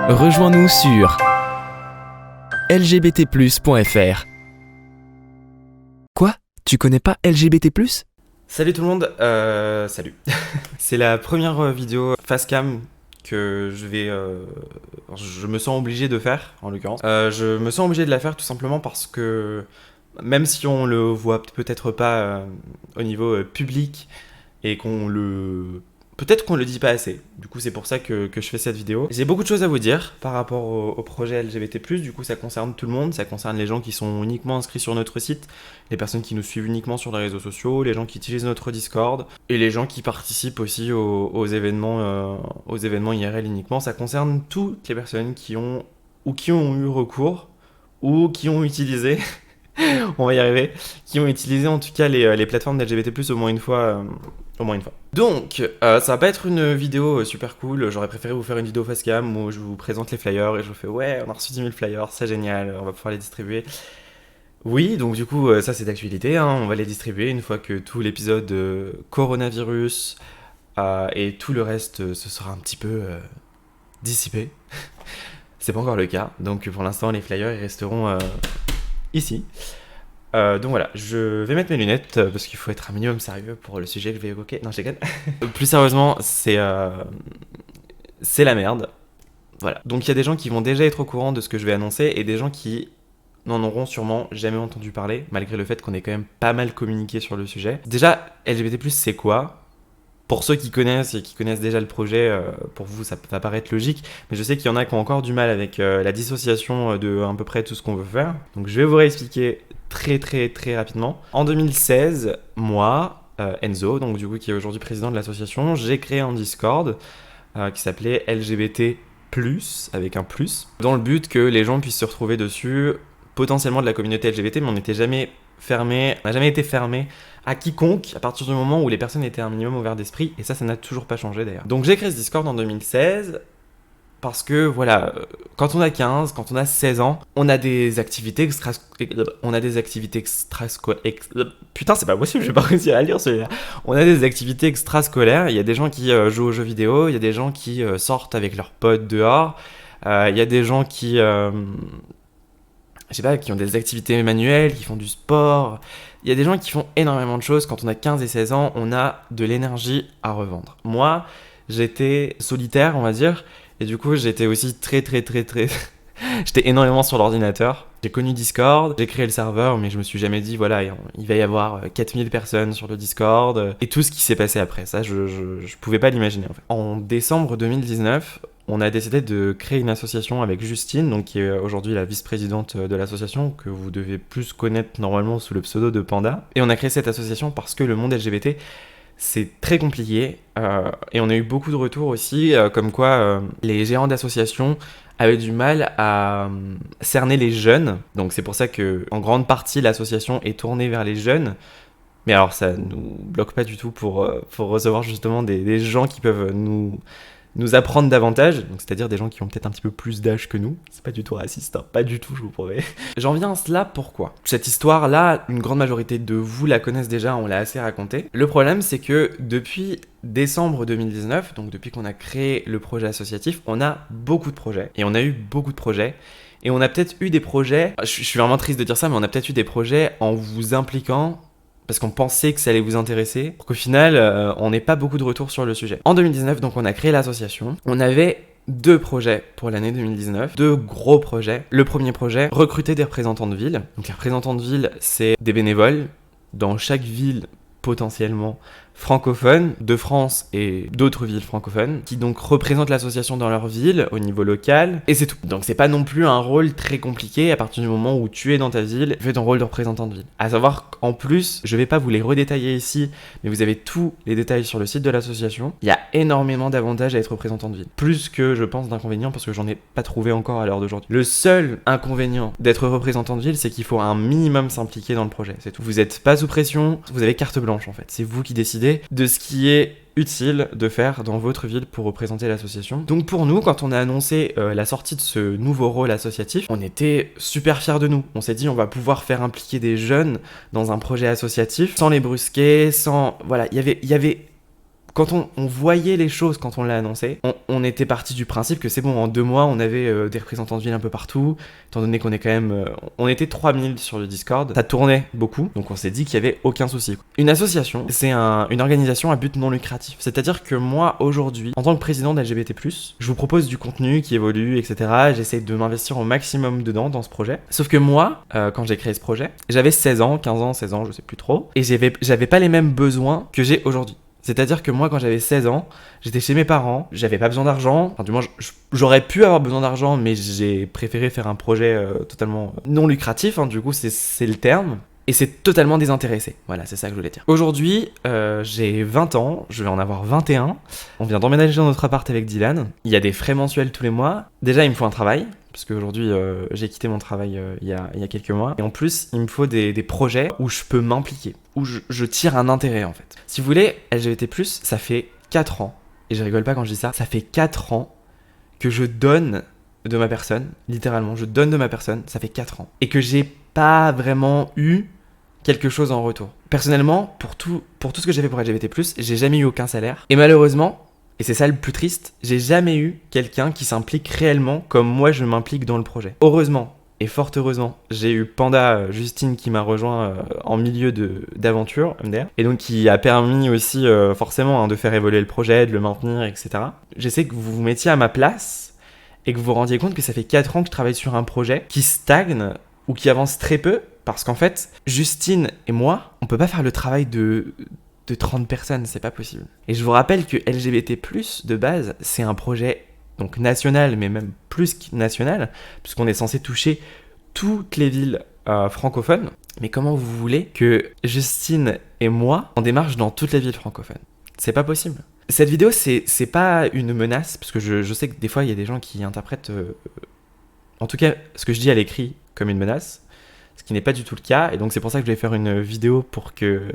Rejoins-nous sur lgbtplus.fr. Quoi? Tu connais pas LGBT+? Salut tout le monde, salut. C'est la première vidéo facecam que je me sens obligé de faire, en l'occurrence. Je me sens obligé de la faire tout simplement parce que, même si on le voit peut-être pas au niveau public, et peut-être qu'on le dit pas assez. Du coup, c'est pour ça que je fais cette vidéo. J'ai beaucoup de choses à vous dire par rapport au projet LGBT+. Du coup, ça concerne tout le monde. Ça concerne les gens qui sont uniquement inscrits sur notre site, les personnes qui nous suivent uniquement sur les réseaux sociaux, les gens qui utilisent notre Discord, et les gens qui participent aussi aux événements IRL uniquement. Ça concerne toutes les personnes qui ont eu recours, ou qui ont utilisé, on va y arriver, qui ont utilisé en tout cas les plateformes d'LGBT+, au moins une fois. Donc, ça va pas être une vidéo super cool. J'aurais préféré vous faire une vidéo facecam où je vous présente les flyers et je vous fais ouais, on a reçu 10 000 flyers, c'est génial, on va pouvoir les distribuer. Oui, donc du coup, ça c'est d'actualité, hein, on va les distribuer une fois que tout l'épisode coronavirus et tout le reste se sera un petit peu dissipé. C'est pas encore le cas, donc pour l'instant les flyers ils resteront ici. Donc voilà, je vais mettre mes lunettes parce qu'il faut être un minimum sérieux pour le sujet que je vais évoquer. Non, je déconne. Plus sérieusement, c'est la merde. Voilà. Donc il y a des gens qui vont déjà être au courant de ce que je vais annoncer et des gens qui n'en auront sûrement jamais entendu parler, malgré le fait qu'on ait quand même pas mal communiqué sur le sujet. Déjà, LGBT+, c'est quoi ? Pour ceux qui connaissent et qui connaissent déjà le projet, pour vous ça va paraître logique, mais je sais qu'il y en a qui ont encore du mal avec la dissociation de à peu près tout ce qu'on veut faire. Donc je vais vous réexpliquer très rapidement. En 2016, moi, Enzo, donc du coup qui est aujourd'hui président de l'association, j'ai créé un Discord qui s'appelait LGBT+, avec un plus, dans le but que les gens puissent se retrouver dessus, potentiellement de la communauté LGBT, mais on n'a jamais été fermé à quiconque à partir du moment où les personnes étaient un minimum ouvertes d'esprit, et ça n'a toujours pas changé d'ailleurs. Donc j'ai créé ce Discord en 2016, parce que voilà, quand on a 15, quand on a 16 ans, on a des activités putain, c'est pas possible, je vais pas réussir à lire celui-là. On a des activités extrascolaires, il y a des gens qui jouent aux jeux vidéo, il y a des gens qui sortent avec leurs potes dehors, il y a des gens qui qui ont des activités manuelles, qui font du sport. Il y a des gens qui font énormément de choses. Quand on a 15 et 16 ans, on a de l'énergie à revendre. Moi, j'étais solitaire, on va dire. Et du coup, j'étais aussi très... J'étais énormément sur l'ordinateur. J'ai connu Discord, j'ai créé le serveur, mais je me suis jamais dit, voilà, il va y avoir 4000 personnes sur le Discord. Et tout ce qui s'est passé après, ça, je pouvais pas l'imaginer, en fait. En décembre 2019... on a décidé de créer une association avec Justine, donc qui est aujourd'hui la vice-présidente de l'association, que vous devez plus connaître normalement sous le pseudo de Panda. Et on a créé cette association parce que le monde LGBT, c'est très compliqué. Et on a eu beaucoup de retours aussi, comme quoi les gérants d'associations avaient du mal à cerner les jeunes. Donc c'est pour ça que, en grande partie, l'association est tournée vers les jeunes. Mais alors ça nous bloque pas du tout pour recevoir justement des gens qui peuvent nous apprendre davantage, donc c'est-à-dire des gens qui ont peut-être un petit peu plus d'âge que nous. C'est pas du tout raciste, hein, pas du tout, je vous promets. J'en viens à cela, pourquoi ? Cette histoire-là, une grande majorité de vous la connaissent déjà, on l'a assez racontée. Le problème, c'est que depuis décembre 2019, donc depuis qu'on a créé le projet associatif, on a beaucoup de projets, et on a eu beaucoup de projets, et on a peut-être eu des projets, je suis vraiment triste de dire ça, mais on a peut-être eu des projets en vous impliquant, parce qu'on pensait que ça allait vous intéresser, pour qu'au final, on n'ait pas beaucoup de retours sur le sujet. En 2019, donc, on a créé l'association. On avait 2 projets pour l'année 2019, 2 gros projets. Le premier projet, recruter des représentants de ville. Donc les représentants de ville, c'est des bénévoles dans chaque ville potentiellement francophones de France et d'autres villes francophones qui donc représentent l'association dans leur ville au niveau local, et c'est tout. Donc c'est pas non plus un rôle très compliqué à partir du moment où tu es dans ta ville, tu fais ton rôle de représentant de ville. À savoir qu'en plus, je vais pas vous les redétailler ici, mais vous avez tous les détails sur le site de l'association. Il y a énormément d'avantages à être représentant de ville. Plus que je pense d'inconvénients, parce que j'en ai pas trouvé encore à l'heure d'aujourd'hui. Le seul inconvénient d'être représentant de ville, c'est qu'il faut un minimum s'impliquer dans le projet, c'est tout. Vous êtes pas sous pression, vous avez carte blanche en fait. C'est vous qui décidez de ce qui est utile de faire dans votre ville pour représenter l'association. Donc pour nous, quand on a annoncé la sortie de ce nouveau rôle associatif, on était super fiers de nous. On s'est dit on va pouvoir faire impliquer des jeunes dans un projet associatif sans les brusquer, sans... Voilà, il y avait quand on voyait les choses, quand on l'a annoncé, on était parti du principe que c'est bon, en 2 mois, on avait des représentants de ville un peu partout, étant donné qu'on est quand même... on était 3000 sur le Discord, ça tournait beaucoup, donc on s'est dit qu'il y avait aucun souci. Une association, c'est une organisation à but non lucratif. C'est-à-dire que moi, aujourd'hui, en tant que président d'LGBT+, je vous propose du contenu qui évolue, etc. J'essaie de m'investir au maximum dedans, dans ce projet. Sauf que moi, quand j'ai créé ce projet, j'avais 16 ans, 15 ans, 16 ans, je sais plus trop, et j'avais pas les mêmes besoins que j'ai aujourd'hui. C'est-à-dire que moi, quand j'avais 16 ans, j'étais chez mes parents, j'avais pas besoin d'argent. Enfin, du moins, j'aurais pu avoir besoin d'argent, mais j'ai préféré faire un projet totalement non lucratif, hein, du coup, c'est le terme. Et c'est totalement désintéressé. Voilà, c'est ça que je voulais dire. Aujourd'hui, j'ai 20 ans, je vais en avoir 21. On vient d'emménager dans notre appart avec Dylan. Il y a des frais mensuels tous les mois. Déjà, il me faut un travail, parce qu'aujourd'hui, j'ai quitté mon travail il y a quelques mois. Et en plus, il me faut des projets où je peux m'impliquer, où je tire un intérêt, en fait. Si vous voulez, LGBT+, ça fait 4 ans, et je rigole pas quand je dis ça, ça fait 4 ans que je donne de ma personne, littéralement, je donne de ma personne, ça fait 4 ans. Et que j'ai pas vraiment eu quelque chose en retour. Personnellement, pour tout ce que j'ai fait pour LGBT+, j'ai jamais eu aucun salaire. Et malheureusement, et c'est ça le plus triste, j'ai jamais eu quelqu'un qui s'implique réellement comme moi je m'implique dans le projet. Heureusement, et fort heureusement, j'ai eu Panda Justine qui m'a rejoint en milieu d'aventure, MDR, et donc qui a permis aussi forcément de faire évoluer le projet, de le maintenir, etc. J'essaie que vous vous mettiez à ma place et que vous vous rendiez compte que ça fait 4 ans que je travaille sur un projet qui stagne ou qui avance très peu, parce qu'en fait, Justine et moi, on peut pas faire le travail de 30 personnes, c'est pas possible. Et je vous rappelle que LGBT+, de base, c'est un projet donc national, mais même plus que national, puisqu'on est censé toucher toutes les villes francophones. Mais comment vous voulez que Justine et moi, on démarche dans toutes les villes francophones ? C'est pas possible. Cette vidéo, c'est pas une menace, parce que je sais que des fois, il y a des gens qui interprètent, en tout cas, ce que je dis à l'écrit comme une menace, ce qui n'est pas du tout le cas, et donc c'est pour ça que je vais faire une vidéo pour que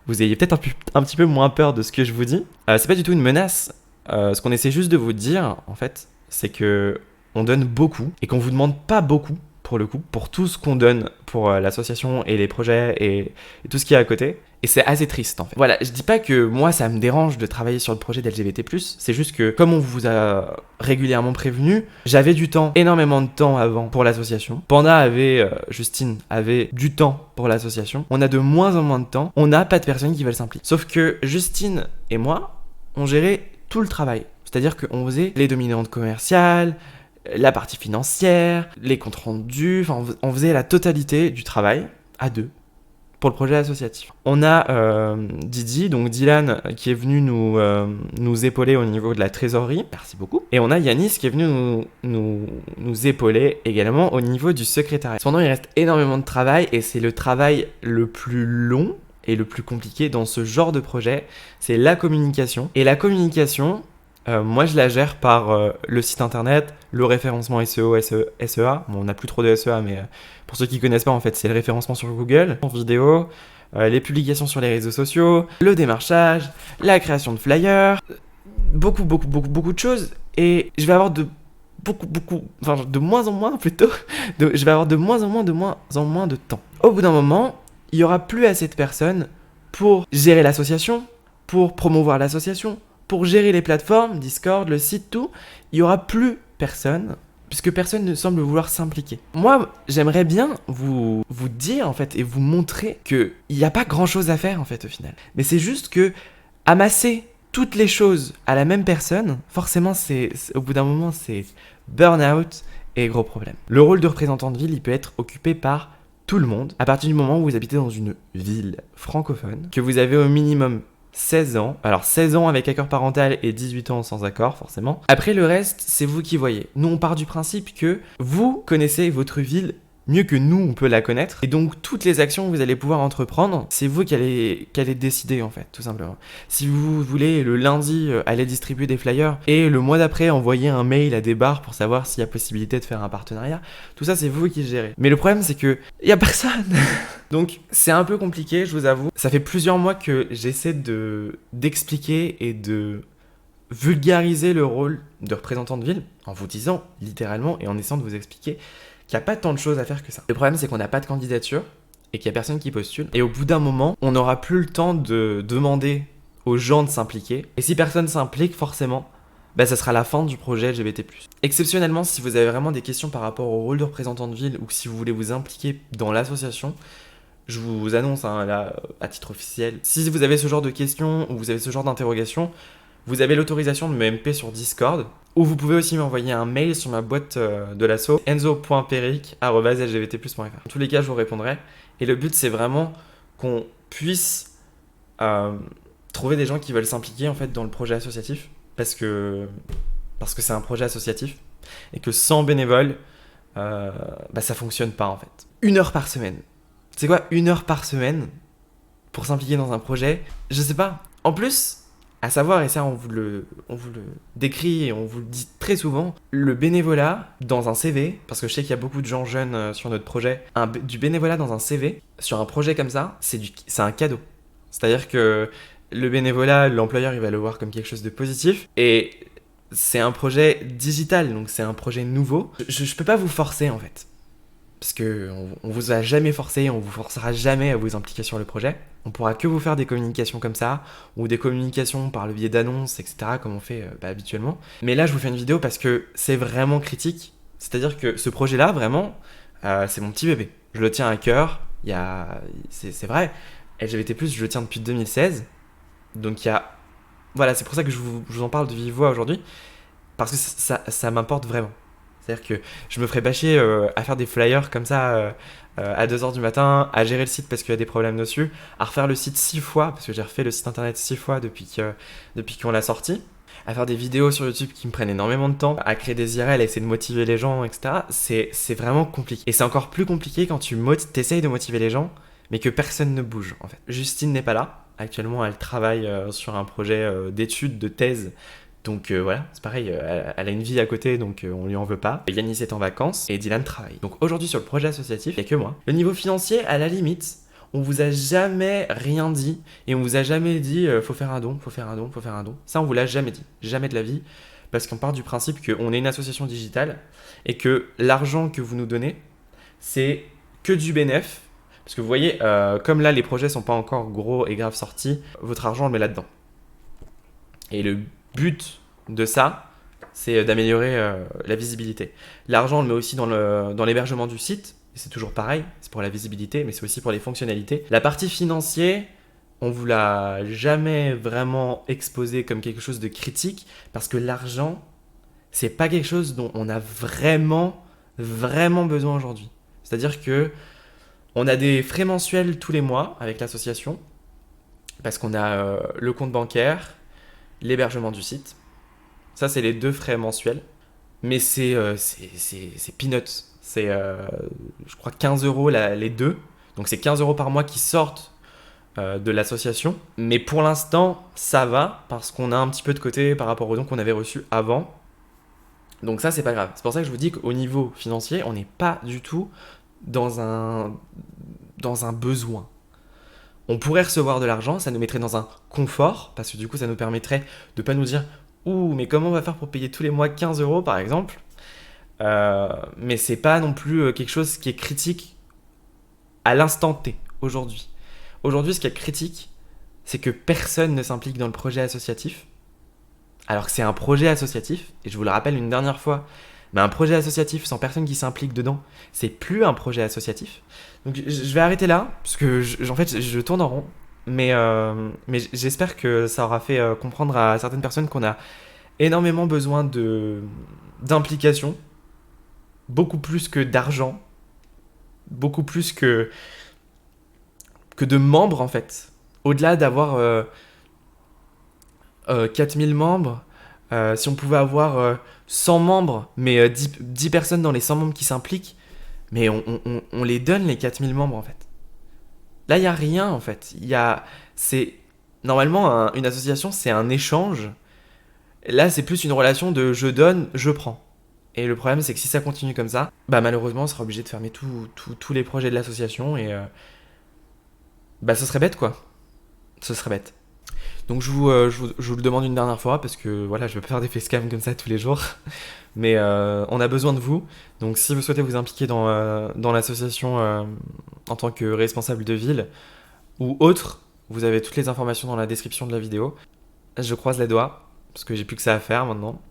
vous ayez peut-être un petit peu moins peur de ce que je vous dis. C'est pas du tout une menace, ce qu'on essaie juste de vous dire, en fait, c'est que on donne beaucoup, et qu'on vous demande pas beaucoup, pour le coup, pour tout ce qu'on donne pour l'association et les projets et tout ce qu'il y a à côté. Et c'est assez triste, en fait. Voilà, je dis pas que moi, ça me dérange de travailler sur le projet d'LGBT+, c'est juste que, comme on vous a régulièrement prévenu, j'avais du temps, énormément de temps avant pour l'association. Panda Justine avait du temps pour l'association. On a de moins en moins de temps, on n'a pas de personnes qui veulent s'impliquer. Sauf que Justine et moi, on gérait tout le travail. C'est-à-dire qu'on faisait les dominantes commerciales, la partie financière, les comptes rendus, enfin on faisait la totalité du travail à deux pour le projet associatif. On a Didi, donc Dylan, qui est venu nous épauler au niveau de la trésorerie, merci beaucoup. Et on a Yanis qui est venu nous épauler également au niveau du secrétariat. Cependant, il reste énormément de travail et c'est le travail le plus long et le plus compliqué dans ce genre de projet, c'est la communication. Et la communication, moi je la gère par le site internet, le référencement SEO, SEA. Bon, on n'a plus trop de SEA, mais pour ceux qui connaissent pas, en fait, c'est le référencement sur Google, en vidéo, les publications sur les réseaux sociaux, le démarchage, la création de flyers, beaucoup de choses. Et je vais avoir de moins en moins plutôt, je vais avoir de moins en moins de temps. Au bout d'un moment, il y aura plus assez de personnes pour gérer l'association, pour promouvoir l'association, pour gérer les plateformes, Discord, le site, tout. Il y aura plus personne, puisque personne ne semble vouloir s'impliquer. Moi, j'aimerais bien vous dire, en fait, et vous montrer qu'il n'y a pas grand-chose à faire, en fait, au final. Mais c'est juste que amasser toutes les choses à la même personne, forcément, au bout d'un moment, c'est burn-out et gros problème. Le rôle de représentant de ville, il peut être occupé par tout le monde, à partir du moment où vous habitez dans une ville francophone, que vous avez au minimum 16 ans, alors 16 ans avec accord parental et 18 ans sans accord forcément. Après le reste, c'est vous qui voyez. Nous on part du principe que vous connaissez votre ville mieux que nous on peut la connaître, et donc toutes les actions que vous allez pouvoir entreprendre, c'est vous qui allez décider en fait, tout simplement. Si vous voulez le lundi aller distribuer des flyers et le mois d'après envoyer un mail à des bars pour savoir s'il y a possibilité de faire un partenariat, tout ça c'est vous qui gérez. Mais le problème c'est que il y a personne. Donc c'est un peu compliqué, je vous avoue. Ça fait plusieurs mois que j'essaie d'expliquer et de vulgariser le rôle de représentant de ville en vous disant littéralement et en essayant de vous expliquer qu'il n'y a pas tant de choses à faire que ça. Le problème, c'est qu'on n'a pas de candidature et qu'il n'y a personne qui postule. Et au bout d'un moment, on n'aura plus le temps de demander aux gens de s'impliquer. Et si personne s'implique, forcément, bah, ça sera la fin du projet LGBT+. Exceptionnellement, si vous avez vraiment des questions par rapport au rôle de représentant de ville ou si vous voulez vous impliquer dans l'association, je vous annonce là, à titre officiel, si vous avez ce genre de questions ou vous avez ce genre d'interrogations, vous avez l'autorisation de me MP sur Discord, ou vous pouvez aussi m'envoyer un mail sur ma boîte de l'asso, enzo.peric@lgbtplus.fr. En tous les cas, je vous répondrai. Et le but, c'est vraiment qu'on puisse trouver des gens qui veulent s'impliquer en fait dans le projet associatif, parce que c'est un projet associatif, et que sans bénévoles, ça fonctionne pas en fait. 1 heure par semaine. C'est quoi 1 heure par semaine pour s'impliquer dans un projet? Je sais pas. En plus, à savoir, et ça on vous le décrit et on vous le dit très souvent, le bénévolat dans un CV, parce que je sais qu'il y a beaucoup de gens jeunes sur notre projet, du bénévolat dans un CV, sur un projet comme ça, c'est un cadeau. C'est-à-dire que le bénévolat, l'employeur, il va le voir comme quelque chose de positif, et c'est un projet digital, donc c'est un projet nouveau. Je peux pas vous forcer en fait. Parce qu'on vous a jamais forcé, on vous forcera jamais à vous impliquer sur le projet. On pourra que vous faire des communications comme ça, ou des communications par le biais d'annonces, etc., comme on fait habituellement. Mais là, je vous fais une vidéo parce que c'est vraiment critique. C'est-à-dire que ce projet-là, vraiment, c'est mon petit bébé. Je le tiens à cœur, c'est vrai. LGBT+, je le tiens depuis 2016. Donc voilà, c'est pour ça que je vous en parle de vive voix aujourd'hui. Parce que ça m'importe vraiment. C'est-à-dire que je me ferais bâcher à faire des flyers comme ça à 2h du matin, à gérer le site parce qu'il y a des problèmes dessus, à refaire le site 6 fois, parce que j'ai refait le site internet 6 fois depuis qu'on l'a sorti, à faire des vidéos sur YouTube qui me prennent énormément de temps, à créer des IRL, à essayer de motiver les gens, etc. C'est vraiment compliqué. Et c'est encore plus compliqué quand tu essayes de motiver les gens, mais que personne ne bouge en fait. Justine n'est pas là. Actuellement, elle travaille sur un projet d'études, de thèse. Donc voilà, c'est pareil, elle a une vie à côté, donc on lui en veut pas. Yanis est en vacances et Dylan travaille. Donc aujourd'hui sur le projet associatif, il n'y a que moi. Le niveau financier, à la limite, on vous a jamais rien dit et on vous a jamais dit faut faire un don, faut faire un don, faut faire un don. Ça on vous l'a jamais dit, jamais de la vie, parce qu'on part du principe qu'on est une association digitale et que l'argent que vous nous donnez, c'est que du bénéf. Parce que vous voyez, comme là les projets sont pas encore gros et grave sortis, votre argent on le met là-dedans. Et le but de ça, c'est d'améliorer la visibilité. L'argent, on le met aussi dans l'hébergement du site, et c'est toujours pareil, c'est pour la visibilité, mais c'est aussi pour les fonctionnalités. La partie financière, on vous l'a jamais vraiment exposé comme quelque chose de critique, parce que l'argent, c'est pas quelque chose dont on a vraiment, vraiment besoin aujourd'hui. C'est-à-dire que on a des frais mensuels tous les mois avec l'association, parce qu'on a le compte bancaire, l'hébergement du site. Ça, c'est les 2 frais mensuels. Mais c'est peanuts. C'est, je crois, 15 € les 2. Donc, c'est 15 € par mois qui sortent de l'association. Mais pour l'instant, ça va parce qu'on a un petit peu de côté par rapport aux dons qu'on avait reçus avant. Donc ça, c'est pas grave. C'est pour ça que je vous dis qu'au niveau financier, on n'est pas du tout dans un besoin. On pourrait recevoir de l'argent, ça nous mettrait dans un confort, parce que du coup, ça nous permettrait de pas nous dire « Ouh, mais comment on va faire pour payer tous les mois 15 € par exemple ?» Mais c'est pas non plus quelque chose qui est critique à l'instant T, aujourd'hui. Aujourd'hui, ce qui est critique, c'est que personne ne s'implique dans le projet associatif, alors que c'est un projet associatif, et je vous le rappelle une dernière fois, mais un projet associatif sans personne qui s'implique dedans, c'est plus un projet associatif. Donc je vais arrêter là, parce que en fait je tourne en rond, mais j'espère que ça aura fait comprendre à certaines personnes qu'on a énormément besoin d'implication, beaucoup plus que d'argent, beaucoup plus que de membres en fait. Au-delà d'avoir 4000 membres, si on pouvait avoir 100 membres, mais 10 personnes dans les 100 membres qui s'impliquent, mais on les donne les 4000 membres en fait. Là, il n'y a rien en fait. Normalement, une association, c'est un échange. Là, c'est plus une relation de je donne, je prends. Et le problème, c'est que si ça continue comme ça, malheureusement, on sera obligé de fermer tous les projets de l'association et ce serait bête quoi. Ce serait bête. Donc je vous le demande une dernière fois parce que voilà, je vais pas faire des facecam comme ça tous les jours. Mais on a besoin de vous. Donc si vous souhaitez vous impliquer dans l'association en tant que responsable de ville ou autre, Vous avez toutes les informations dans la description de la vidéo. Je croise les doigts, parce que j'ai plus que ça à faire maintenant.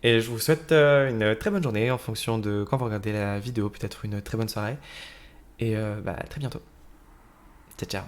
Et je vous souhaite une très bonne journée en fonction de quand vous regardez la vidéo, peut-être une très bonne soirée. Et à très bientôt. Ciao, ciao.